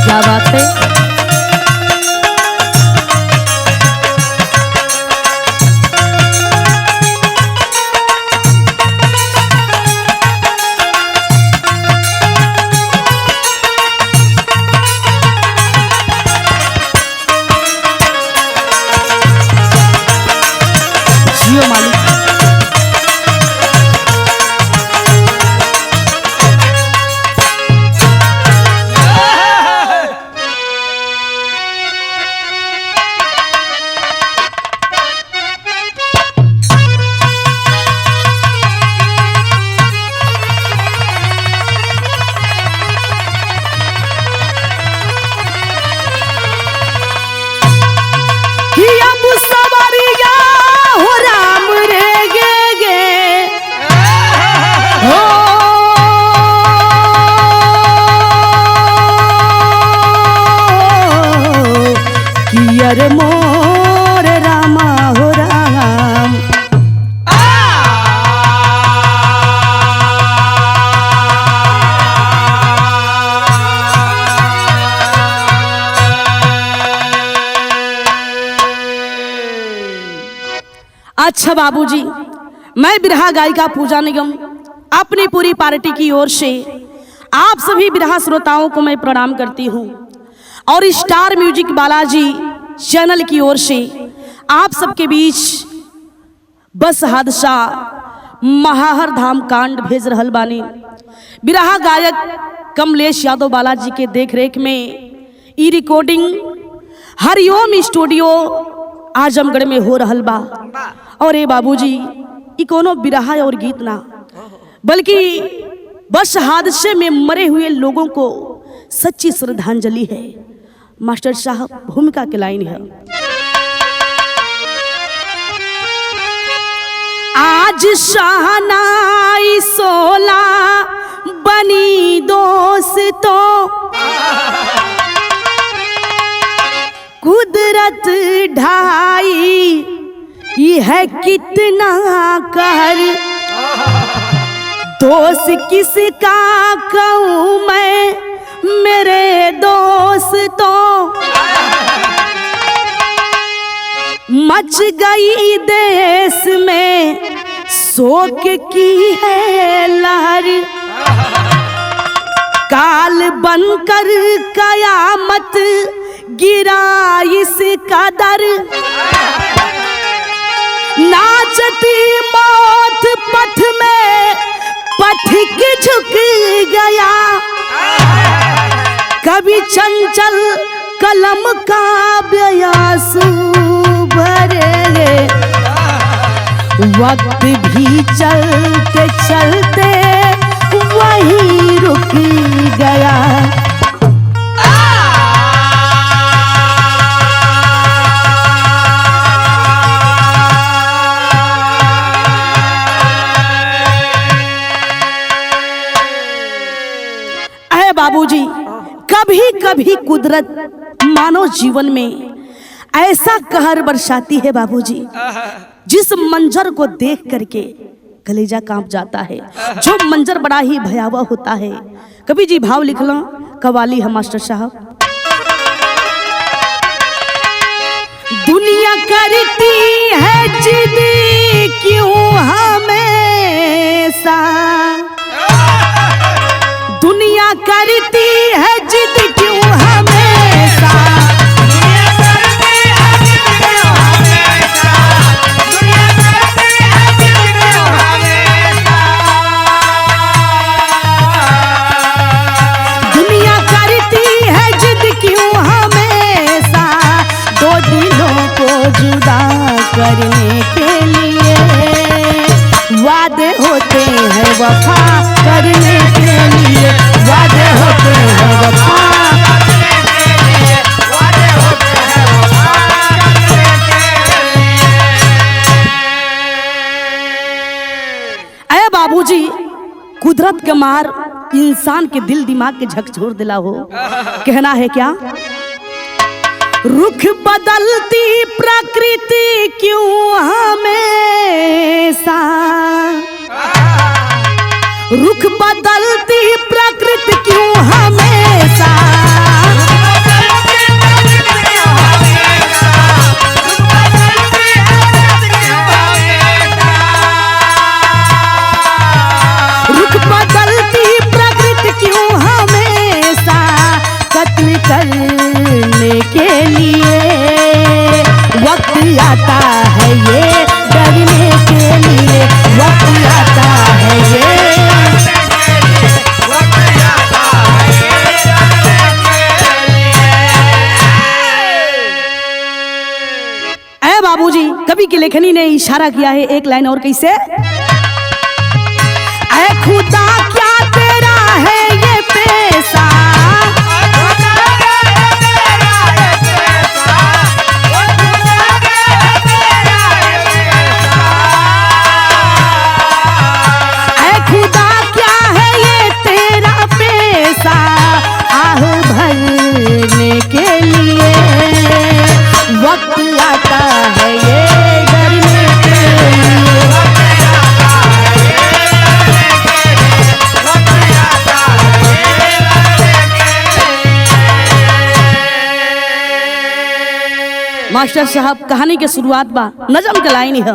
क्या बात है। जियो मालिक। अरे मोर रामा हो राम। अच्छा बाबूजी, मैं बिरहा गायिका पूजा निगम अपनी पूरी पार्टी की ओर से आप सभी बिरहा श्रोताओं को मैं प्रणाम करती हूँ और स्टार म्यूजिक बालाजी चैनल की ओर से आप सबके बीच बस हादसा महाहर धाम कांड भेज रहल बानी। बिरहा गायक कमलेश यादव बालाजी के देखरेख में ई रिकॉर्डिंग हरिओम स्टूडियो आजमगढ़ में हो रहल बा। और ए बाबूजी, ई कोनो बिरहा और गीत ना बल्कि बस हादसे में मरे हुए लोगों को सच्ची श्रद्धांजलि है। मास्टर साहब भूमिका के लाइन है। आज शहनाई सोला बनी दोस्तों, कुदरत ढाई यह कितना कहर, दोस्त किसका कहूँ मैं मेरे दोस्तों, मच गई देश में शोक की है लहर, काल बनकर कयामत गिरा इस कदर, नाचती मौत पथ में पथिक झुक गया, कभी चंचल कलम का ब्यासु भरे, वक्त भी चलते चलते वहीं रुक गया। अरे बाबूजी, कभी कभी कुदरत मानव जीवन में ऐसा कहर बरसाती है बाबूजी, जिस मंजर को देख करके कलेजा कांप जाता है। जो मंजर बड़ा ही भयावह होता है। कभी जी भाव लिख लो, कवाली है मास्टर साहब। दुनिया करती है जिद क्यों हमेशा, दुनिया करती है जिद क्यों हमेशा, दुनिया करती है जिद क्यों हमेशा, दो दिलों को जुदा करने के लिए वादे होते हैं वफा करने के लिए, वादे होते हैं वफा करने के लिए, वादे होते हैं वफा करने के लिए। अरे बाबूजी, कुदरत के मार इंसान के दिल दिमाग के झकझोर दिला हो। कहना है क्या? रुख बदलती प्रकृति क्यों हमेशा, रुख बदलती प्रकृति क्यों हमेशा, की लेखनी ने इशारा किया है एक लाइन और कैसे, ऐ खुदा क्या तेरा है ये पेशा, ऐ खुदा क्या है ये तेरा पेशा, आह भरने के लिए वक्त आता है ये डरने के लिए। मास्टर साहब कहानी के शुरुआत बा नजम के लाइन है,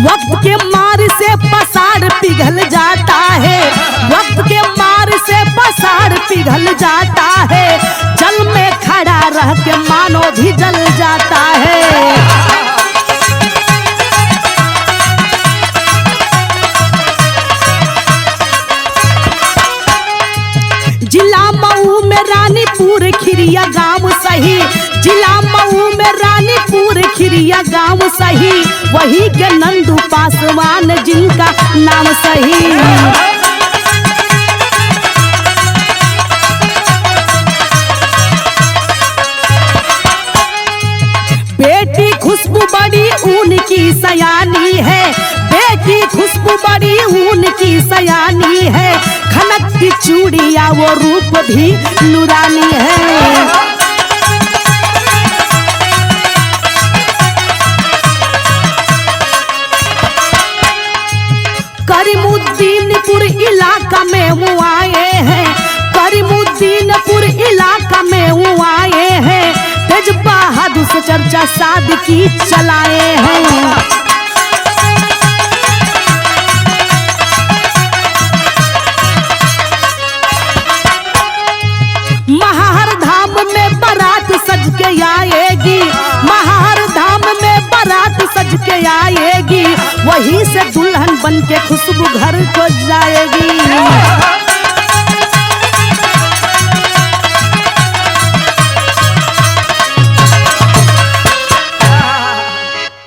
वक्त के मार से पसार पिघल जाता है, वक्त के मार से पसार पिघल जाता है, जल में खड़ा रह के मानो भी जल जाता है। जिला मऊ में रानीपुर खिरिया गांव सही, जिला मऊ में रानीपुर खिरिया गांव सही, वही के नंदू पासवान जिनका नाम सही। बेटी खुशबू बड़ी उनकी सयानी है, बेटी खुशबू बड़ी उनकी सयानी है, खनक की चूड़िया वो रूप भी नूरानी है। करीमुद्दीनपुर इलाका में वो आए हैं, करीमुद्दीनपुर इलाका में वो आए हैं, तेज बहादुर से चर्चा सादगी चलाए हैं। महार धाम में बारात सज के आएगी, महार धाम में बारात सज के आएगी, वहीं से दुल्हन बन के खुशबू घर को जाएगी।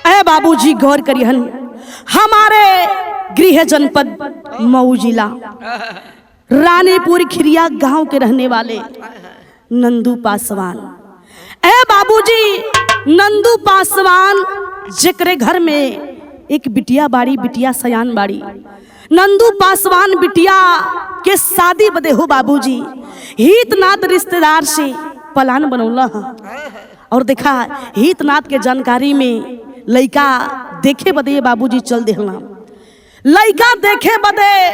ऐ बाबूजी गौर करिहन, हमारे गृह जनपद मऊ जिला रानीपुर खिरिया गांव के रहने वाले नंदू पासवान, ए बाबूजी नंदू पासवान जेकरे घर में एक बिटिया बाड़ी, बिटिया सयान बाड़ी, नंदू पासवान बिटिया के शादी बदे हो बाबूजी हितनाथ रिश्तेदार से प्लान बनौला और देखा हितनाथ के जानकारी में लड़का देखे बदे बाबूजी चल देहला, लड़का देखे बदे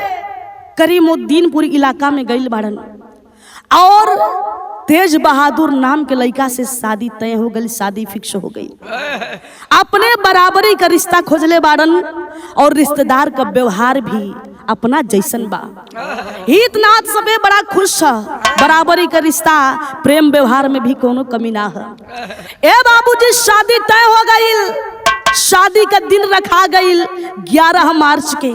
करीमुद्दीनपुर इलाका में गइल बाड़न और तेज बहादुर नाम के लड़का से शादी तय हो गई, शादी फिक्स हो गई। अपने बराबरी का रिश्ता खोजले बाड़न और रिश्तेदार का व्यवहार भी अपना जैसन बा। हितनाथ सबे बड़ा खुश है, बराबरी का रिश्ता प्रेम व्यवहार में भी कोनो कमी ना है। ए बाबूजी शादी तय हो गई, शादी का दिन रखा गई 11 मार्च के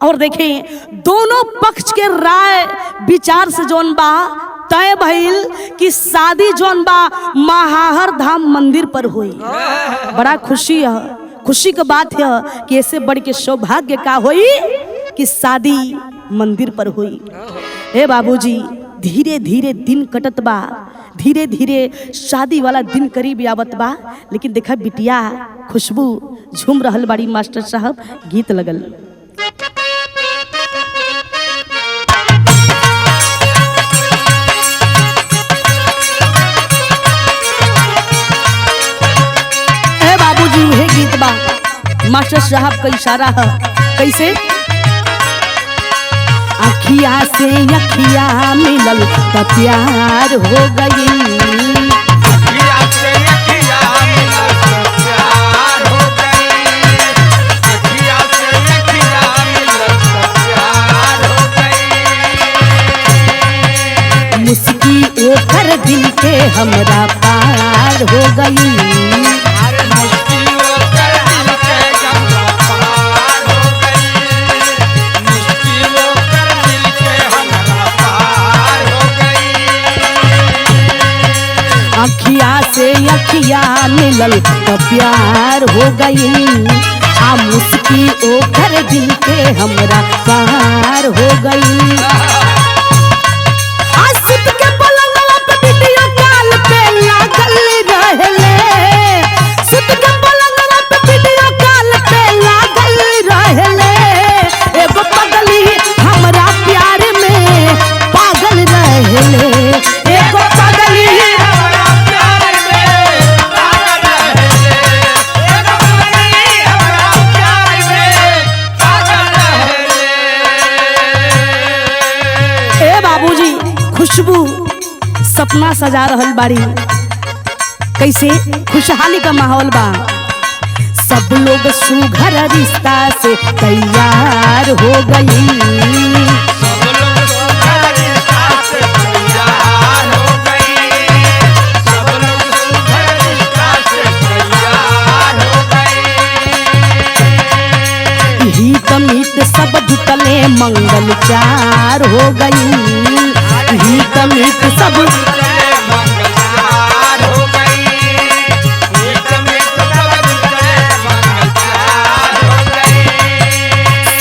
और देखें दोनों पक्ष के राय विचार से जोन बा तय भइल कि शादी जोन बा महाहर धाम मंदिर पर हुई। बड़ा खुशी है, खुशी की बात है कि ऐसे बढ़ के सौभाग्य का हुई कि शादी मंदिर पर हुई। हे बाबूजी धीरे धीरे दिन कटत बा, धीरे धीरे शादी वाला दिन करीब आवत बा, लेकिन देखा बिटिया खुशबू झूम रहल बाड़ी। मास्टर साहब गीत लगल, उहे गीत बा। मास्टर साहब का इशारा है कैसे, अखिया से अखिया मिलल तो प्यार हो गई, अखिया से अखिया मिलल तो प्यार हो गई, अखिया से अखिया मिलल तो प्यार हो गई, मुस्की ओकर दिल के हमरा पार हो गई, अखिया से अखिया मिलल तो प्यार हो गई, आ मुस्की ओकर दिल के हमरा पार हो गई। आ सुत के पलंगवा पे वीडियो कॉल पे लागल रहले, सुत के पलंगवा पे वीडियो कॉल पे लागल रहले। एगो पगली हमरा प्यार में पागल रहले, एगो पगली खुशबू सपना सजा रहल बाड़ी। कैसे खुशहाली का माहौल बा, सब लोग सुघर रिश्ता से तैयार हो गई। हित मित सब जुटले मंगल चार हो गई, हित मित सब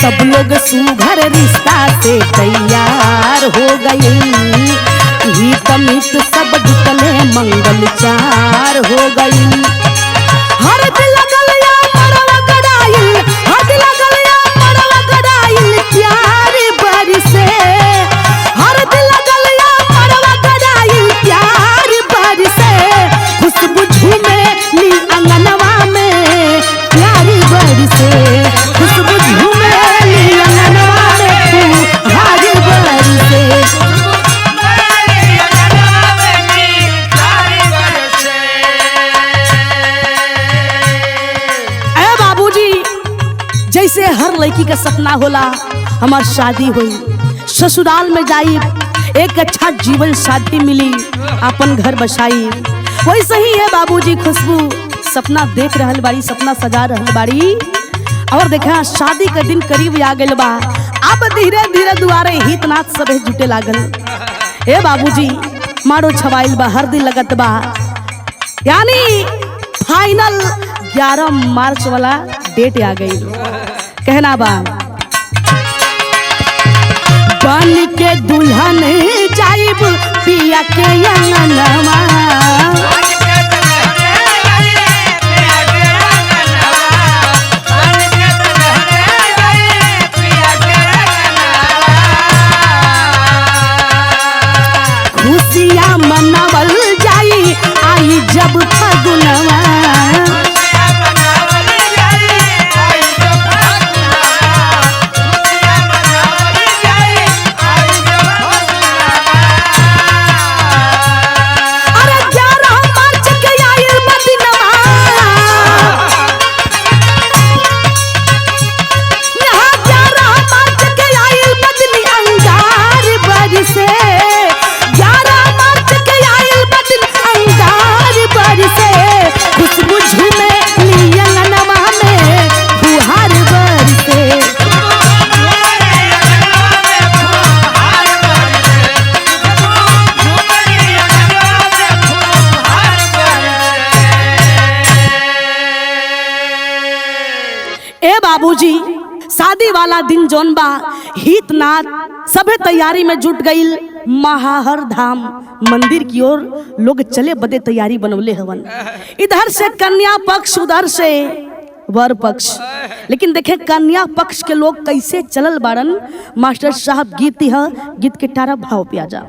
सब लोग सुघर रिश्ता से तैयार हो गई। हित मित सब जुटले मंगल चार हो गई। हर दिल गलिया मरवा गड़ाइल, हर दिल गलिया मरवा गड़ाइल प्यार बरसे, हर दिल गलिया मरवा गड़ाइल प्यार बरसे। खुशबू झूमे ली अंगनवा में प्यार बरसे, खुशबू झूमे ली अंगनवा में प्यार बरसे। जैसे हर लड़की का सपना होला हमार शादी हुई, ससुराल में जाई, एक अच्छा जीवन साथी मिली, अपन घर बसाई, वैसे ही है बाबूजी खुशबू सपना देख रहल बाड़ी, सपना सजा रहल बाड़ी। और देखा शादी का दिन करीब आ गइल बा, अब धीरे धीरे दुआरे हितनाथ सबे जुटे लागल। ए बाबूजी मारो छवाइल बा, हर दिन लगत बा, यानी फाइनल 11 मार्च वाला डेट आ गई। कहना बा बन के दुल्हन जाइब पिया के अंगनवा, खुशियाँ मनावल जाई आई जब फगुनवा। बाबूजी शादी वाला दिन जोन बा हितनाथ सभे तैयारी में जुट गईल। महाहर धाम मंदिर की ओर लोग चले बदे तैयारी बनवले हवन, इधर से कन्या पक्ष उधर से वर पक्ष। लेकिन देखे कन्या पक्ष के लोग कैसे चलल बारन, मास्टर साहब गीत है, गीत के तारा भाव पे आ जा।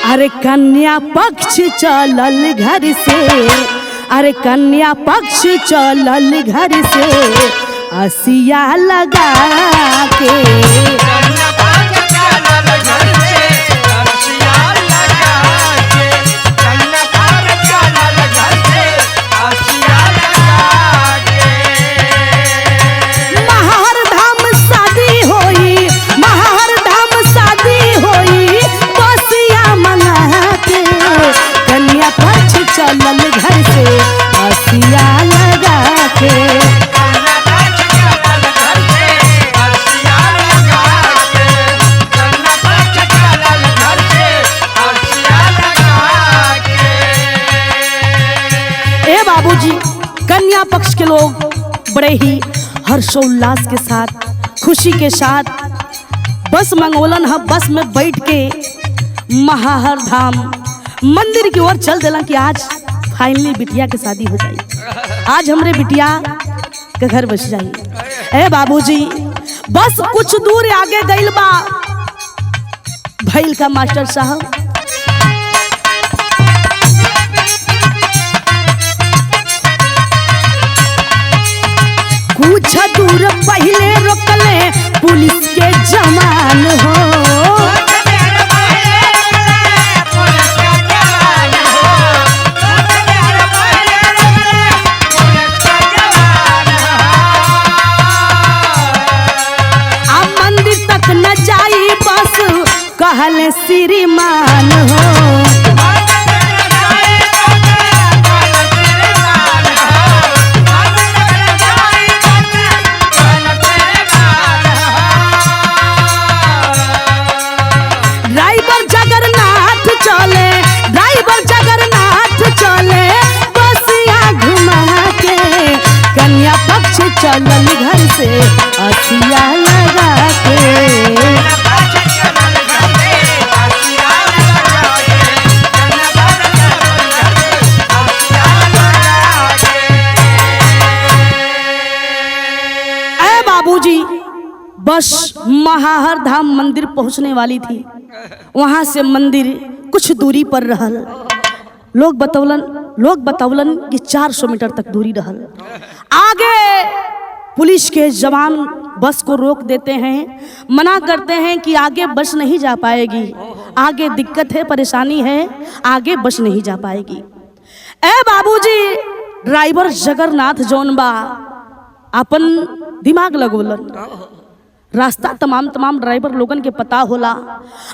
अरे कन्या पक्ष चलल घर से, अरे कन्या पक्ष चलल घर से असिया लगा के। चलल घर से असिया लगा के। बड़े ही हर्षोल्लास के साथ, खुशी के साथ बस मंगोलन है। बस में बैठ के महाहर धाम मंदिर की ओर चल देला कि आज फाइनली बिटिया के शादी हो जाई, आज हमरे बिटिया के घर बस जाई। ए बाबूजी बस कुछ दूर आगे गइल बा, भइल का मास्टर साहब कुछ दूर पहले रोकले पुलिस के जवान हो। अब मंदिर तक न जाई बस कहले श्रीमान हो। चलल घर से असिया लगा के, ए बाबूजी बस महाहर धाम मंदिर पहुंचने वाली थी। वहां से मंदिर कुछ दूरी पर रहल। लोग बतौलन कि 400 मीटर तक दूरी रहल। आगे पुलिस के जवान बस को रोक देते हैं, मना करते हैं कि आगे बस नहीं जा पाएगी, आगे दिक्कत है, परेशानी है, आगे बस नहीं जा पाएगी। ए बाबूजी ड्राइवर जगन्नाथ जौन बा अपन दिमाग लगोलन, रास्ता तमाम ड्राइवर लोगन के पता होला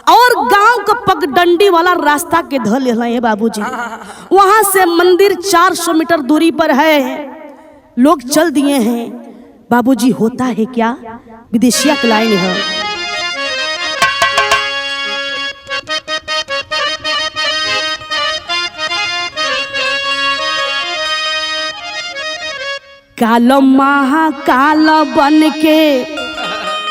और गांव का पगडंडी वाला रास्ता के धल है बाबूजी। वहां से मंदिर 400 मीटर दूरी पर है। लोग चल दिए हैं। बाबूजी होता है क्या, विदेशिया की लाइन है। कालो महाकाल बन के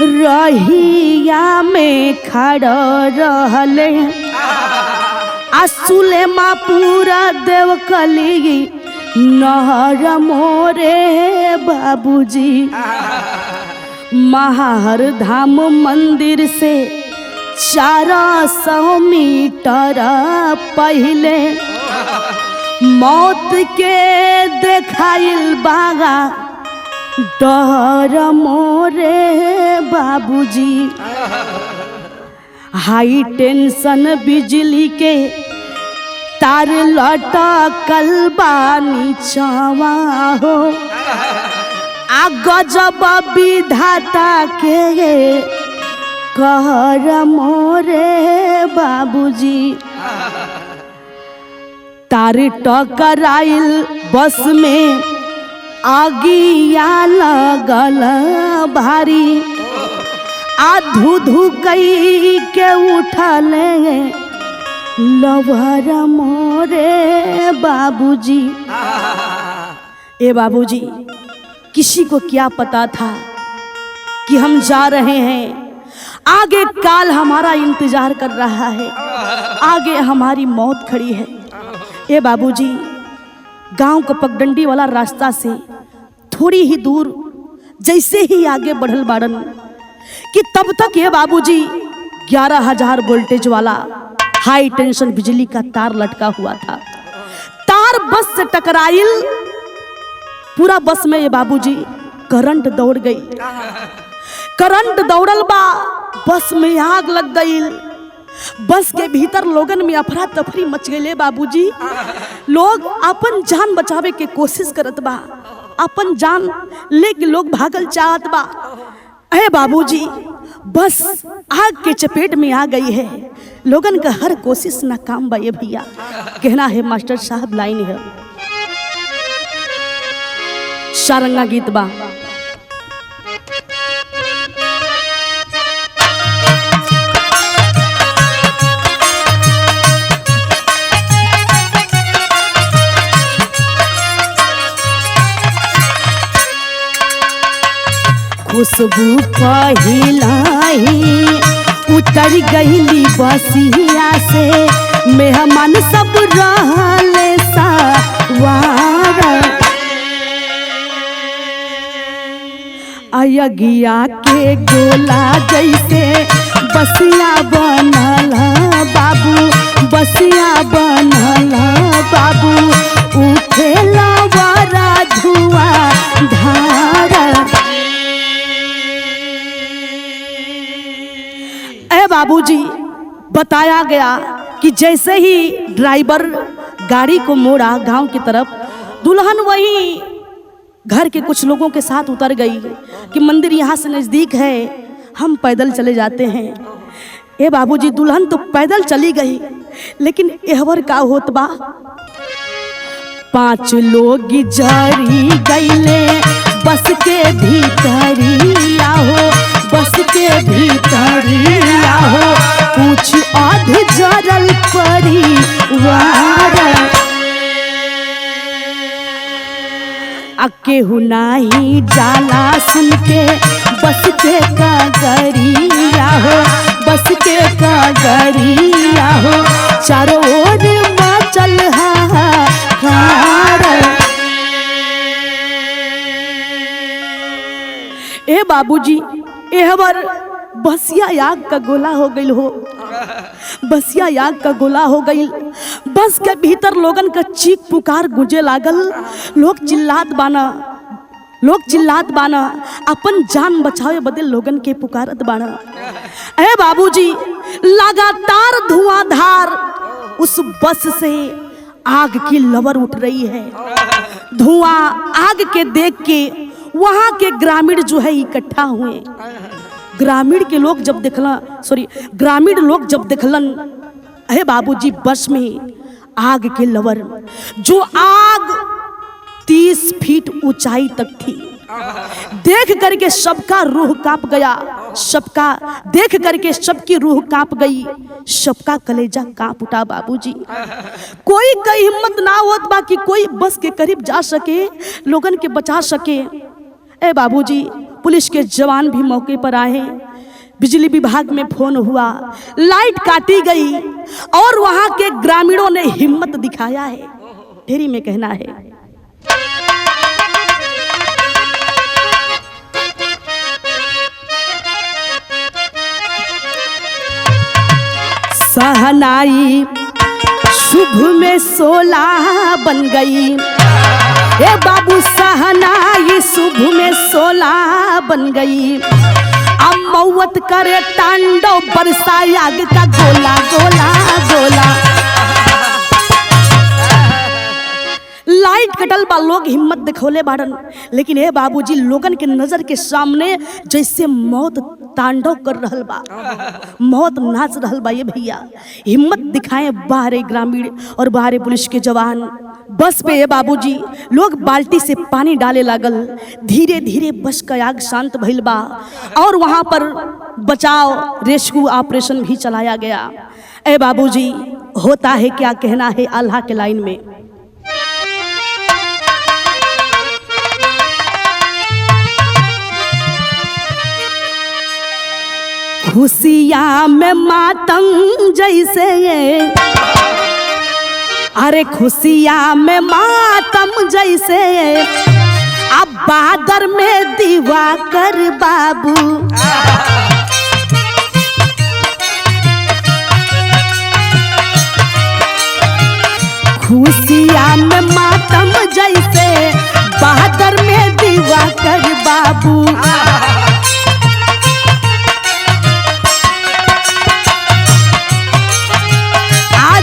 रहिया में खड़ा रहले, असुले मा पूरा देवकली नहर मोरे बाबूजी। महाहर धाम मंदिर से 400 मीटर पहले मौत के देखाइल बागा डर मोरे बाबूजी। हाई टेंशन बिजली के तार लटकल बानी चवा हो, आ गजब विधाता के कहर मोरे बाबूजी। तार टकराइल बस में आगिया लगल भारी, आ धू धू कई के उठले लवर मोरे बाबूजी। ए बाबूजी किसी को क्या पता था कि हम जा रहे हैं, आगे काल हमारा इंतजार कर रहा है, आगे हमारी मौत खड़ी है। ए बाबूजी गांव का पगडंडी वाला रास्ता से थोड़ी ही दूर जैसे ही आगे बढ़ल बाड़न कि तब तक ये बाबूजी 11,000 वोल्टेज वाला हाई टेंशन बिजली का तार लटका हुआ था। तार बस से टकराइल, पूरा बस में ये बाबूजी करंट दौड़ गई। करंट दौड़ल बा, बस में आग लग गई। बस के भीतर लोगन में अफरा तफरी मच गई बाबूजी। लोग अपन जान बचावे के कोशिश करत बा, अपन जान लेके लोग भागल चाहत बा। अरे बाबूजी बस आग के चपेट में आ गई है, लोगन का हर कोशिश नाकाम बा। ये भैया कहना है मास्टर साहब, लाइन है सारंगा गीत बा। खुशबू पहिलाही उतर गईली बसिया से, मेहमान सब रहले सवार। अयगिया के गोला जैसे बसिया बनल बाबू, बसिया बनल बाबू, उठेला वारा धुआं धार। ए बाबूजी, बताया गया कि जैसे ही ड्राइवर गाड़ी को मोड़ा गांव की तरफ, दुल्हन वही घर के कुछ लोगों के साथ उतर गई कि मंदिर यहाँ से नजदीक है, हम पैदल चले जाते हैं। ए बाबूजी, दुल्हन तो पैदल चली गई, लेकिन एहवर का होत बा, 5 लोग जरी गईले बस के भीतरिया हो, बस के भीतरिया हो, कुछ अध जरल परिवार। केहू नाही जाला सुन के बस के कगरिया हो, बस के कगरिया हो, चारों ओर मचल हाहाकार। ए बाबूजी, एहवर बसिया आग का गोला हो गई हो, बसिया आग का गोला हो गई। बस के भीतर लोगन का चीख पुकार गुंजे लागल, लोग चिल्लात बाना, अपन जान बचावे बदल लोगन के पुकारत बाना। ए बाबूजी, लगातार धुआंधार उस बस से आग की लवर उठ रही है। धुआं आग के देख के वहां के ग्रामीण जो है इकट्ठा हुए। ग्रामीण लोग जब देखलन हे बाबूजी, बस में आग के लवर, जो आग 30 फीट ऊंचाई तक थी, देख करके सबका रूह कांप गया, सबका देख करके सबकी रूह कांप गई, सबका कलेजा कांप उठा बाबूजी। कोई का हिम्मत ना होत बा कि कोई बस के करीब जा सके, लोगन के बचा सके। ए बाबूजी, पुलिस के जवान भी मौके पर आए, बिजली विभाग में फोन हुआ, लाइट काटी गई और वहां के ग्रामीणों ने हिम्मत दिखाया है। ढेरी में कहना है, सहनाई शुभ में 16 बन गई। ए बाबू, सहनाई शुभ में 16 बन गई। अब मौत करे तांडव बरसाई आग का गोला गोला गोला। लाइट कटल बा, लोग हिम्मत दिखौले बाड़न, लेकिन ए बाबूजी, लोगन के नजर के सामने जैसे मौत तांडव कर रहल बा, मौत नाच रहल बा। ये भैया, हिम्मत दिखाए बाहरे ग्रामीण और बाहरे पुलिस के जवान। बस पे ये बाबूजी, लोग बाल्टी से पानी डाले लागल। धीरे धीरे बस का आग शांत भइल बा और वहां पर बचाव रेस्क्यू ऑपरेशन भी चलाया गया। ए बाबूजी, होता है क्या कहना है अल्लाह के लाइन में। खुशियां में मातम जैसे, अरे खुशियां में मातम जैसे, अब बादर में दिवाकर बाबू। खुशियां में मातम जैसे, बादर में दिवाकर बाबू।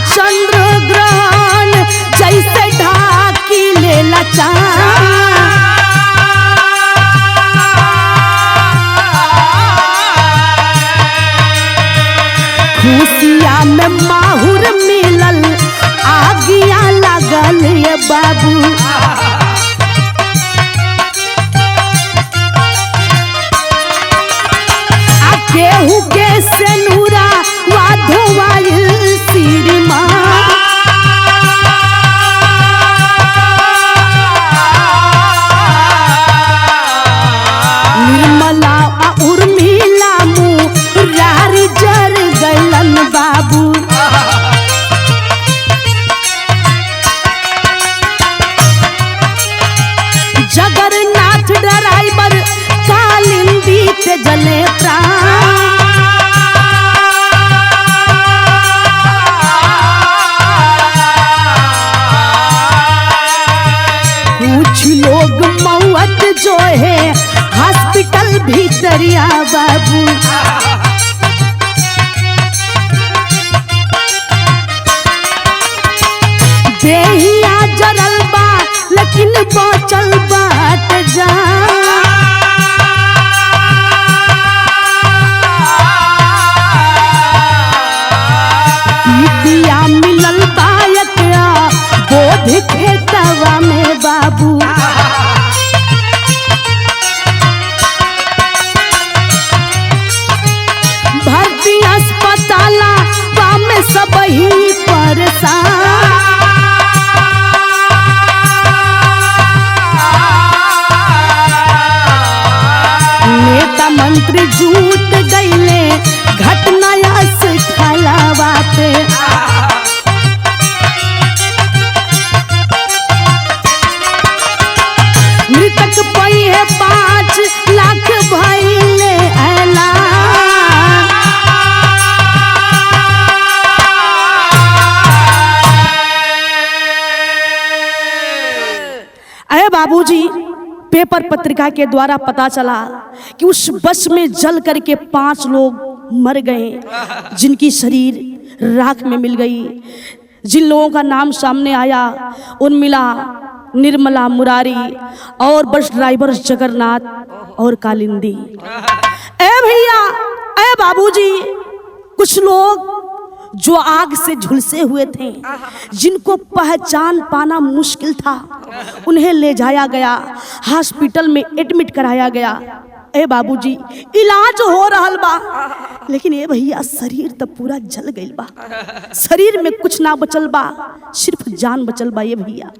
चंद्र ग्रहण जैसे ढाकी लेला खुशियां में माहुर मिलल, आगिया लगल ये बाबू। केहू के सेनुरा वाधोवाइल सिरमा, निर्मला उर्मिला मुरारी जर गैलन बाबू। जगन्नाथ ड्राइवर कालिंदी ते जले प्राण। कुछ लोग मौत जो है हॉस्पिटल भीतरिया बाबू। देहिया जरल बा लेकिन बचल बाट जा। पिया मिलल बायका बोध खेतवा में बाबू। भर्ती अस्पताल में सब ही परेशान। नेता मंत्री जुट गईले घटना स्थलवा पे। मृतक पई है 5 लाख भइले ऐलान। अरे बाबूजी, पेपर पत्रिका के द्वारा पता चला कि उस बस में जल करके 5 लोग मर गए, जिनकी शरीर राख में मिल गई। जिन लोगों का नाम सामने आया उर्मिला, निर्मला मुरारी और बस ड्राइवर जगन्नाथ और कालिंदी। ए भैया, ए बाबूजी, कुछ लोग जो आग से झुलसे हुए थे, जिनको पहचान पाना मुश्किल था, उन्हें ले जाया गया, हॉस्पिटल में एडमिट कराया गया। ए बाबूजी, इलाज हो रहल बा, लेकिन ए भैया शरीर तो पूरा जल गइल बा। शरीर में कुछ ना बचल बा, सिर्फ जान बचल बा। ये भैया,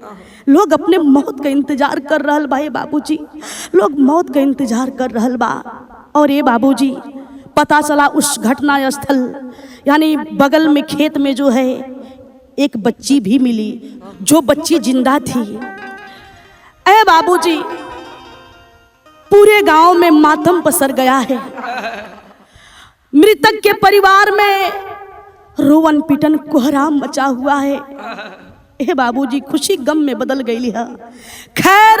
लोग अपने मौत का इंतजार कर रहल बा। ए बाबूजी, लोग मौत का इंतजार कर रहल बा। और ये बाबूजी, पता चला उस घटना स्थल यानी बगल में खेत में जो है एक बच्ची भी मिली, जो बच्ची जिंदा थी। ए बाबूजी, पूरे गांव में मातम पसर गया है। मृतक के परिवार में रोवन पिटन कोहराम मचा हुआ है। ए बाबूजी, खुशी गम में बदल गई है। खैर,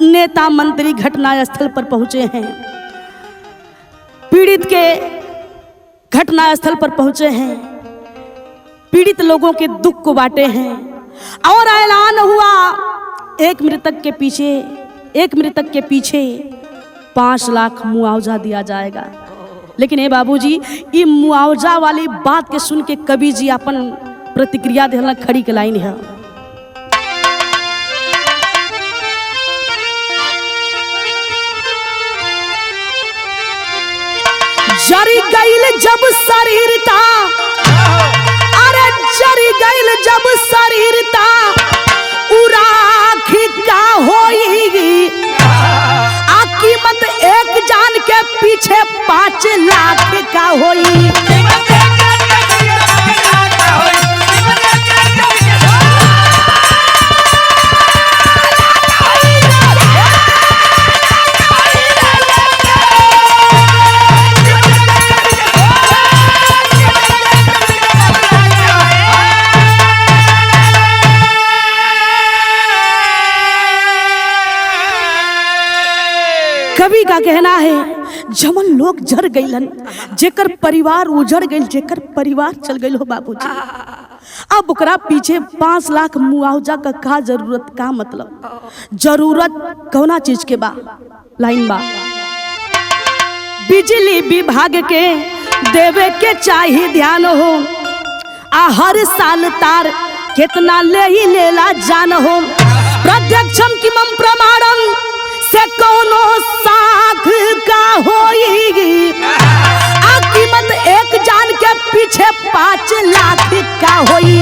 नेता मंत्री घटना स्थल पर पहुंचे हैं, पीड़ित के घटना स्थल पर पहुंचे हैं, पीड़ित लोगों के दुख को बांटे हैं और ऐलान हुआ एक मृतक के पीछे 5 लाख मुआवजा दिया जाएगा। लेकिन ए बाबूजी, ये मुआवजा वाली बात के सुन के कवि जी अपन प्रतिक्रिया देना खड़ी के लाइन है। जरी गईल जब शरीर था, अरे जरी गईल जब शरीर था, उराखी का होई। आ कीमत एक जान के पीछे 5 लाख का होई। कवि का कहना है, जमन लोग जर गईलन, जेकर परिवार उजड़ गई, जेकर परिवार चल गई हो बाबूजी, अब ओकरा पीछे 5 लाख मुआवजा का का जरूरत, का मतलब जरूरत कौना चीज के बा। लाइन बा, बिजली विभाग के देवे के चाहिए ध्यान हो। आ हर साल तार कितना ले ही लेला जान हो। प्रत्यक्षम किमम प्रमाणम से कोनो साख का होई। आ कीमत एक जान के पीछे 5 लाख का होई।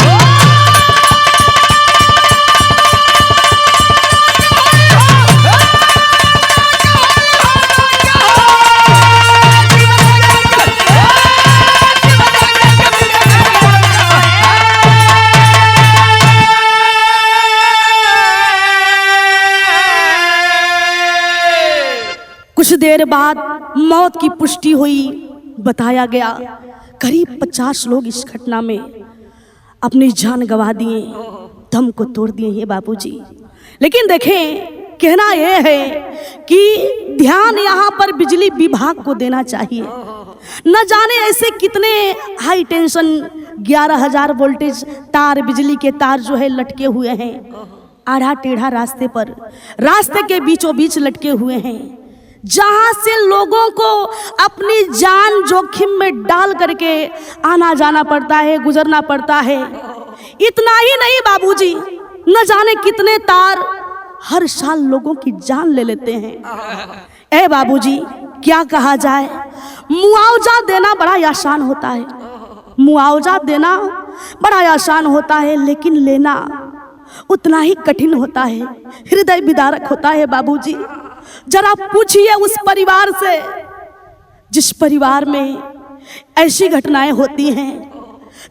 देर बाद मौत की पुष्टि हुई। बताया गया करीब 50 लोग इस घटना में अपनी जान गंवा दिए, दम को तोड़ दिए हैं बाबूजी। लेकिन देखें, कहना यह है कि ध्यान यहाँ पर बिजली विभाग को देना चाहिए। न जाने ऐसे कितने हाई टेंशन 11,000 वोल्टेज तार, बिजली के तार जो है लटके हुए हैं आधा टेढ़ा रास्ते पर, रास्ते के बीचों बीच लटके हुए हैं, जहां से लोगों को अपनी जान जोखिम में डाल करके आना जाना पड़ता है, गुजरना पड़ता है। इतना ही नहीं बाबूजी, न जाने कितने तार हर साल लोगों की जान ले लेते हैं। ए बाबूजी, क्या कहा जाए, मुआवजा देना बड़ा आसान होता है, मुआवजा देना बड़ा आसान होता है, लेकिन लेना उतना ही कठिन होता है, हृदय विदारक होता है बाबूजी। जरा पूछिए उस परिवार से जिस परिवार में ऐसी घटनाएं होती हैं,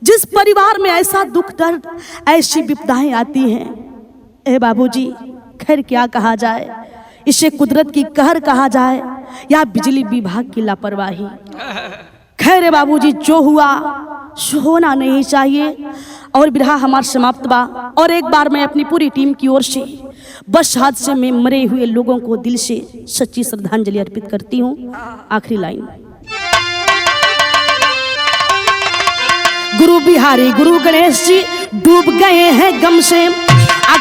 जिस परिवार में ऐसा दुख दर्द, ऐसी विपदाएं आती हैं। ए बाबूजी, खैर क्या कहा जाए, इसे कुदरत की कहर कहा जाए या बिजली विभाग की लापरवाही। खैर बाबूजी, जो हुआ सो होना नहीं चाहिए। और बिरहा हमार समाप्त बा। और एक बार मैं अपनी पूरी टीम की ओर से बस हादसे में मरे हुए लोगों को दिल से सच्ची श्रद्धांजलि अर्पित करती हूँ। आखिरी लाइन, गुरु बिहारी गुरु गणेश जी डूब गए हैं गम से,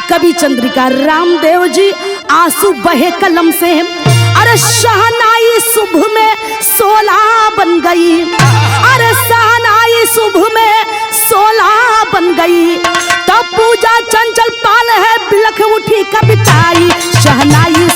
कवि चंद्रिका रामदेव जी आंसू बहे कलम से। अरे शहनाई सुबह में 16 बन गई, अरे शहनाई सुबह में 16 बन गई, तब पूजा चंचल पाल है बिलख उठी कविताई। शहनाई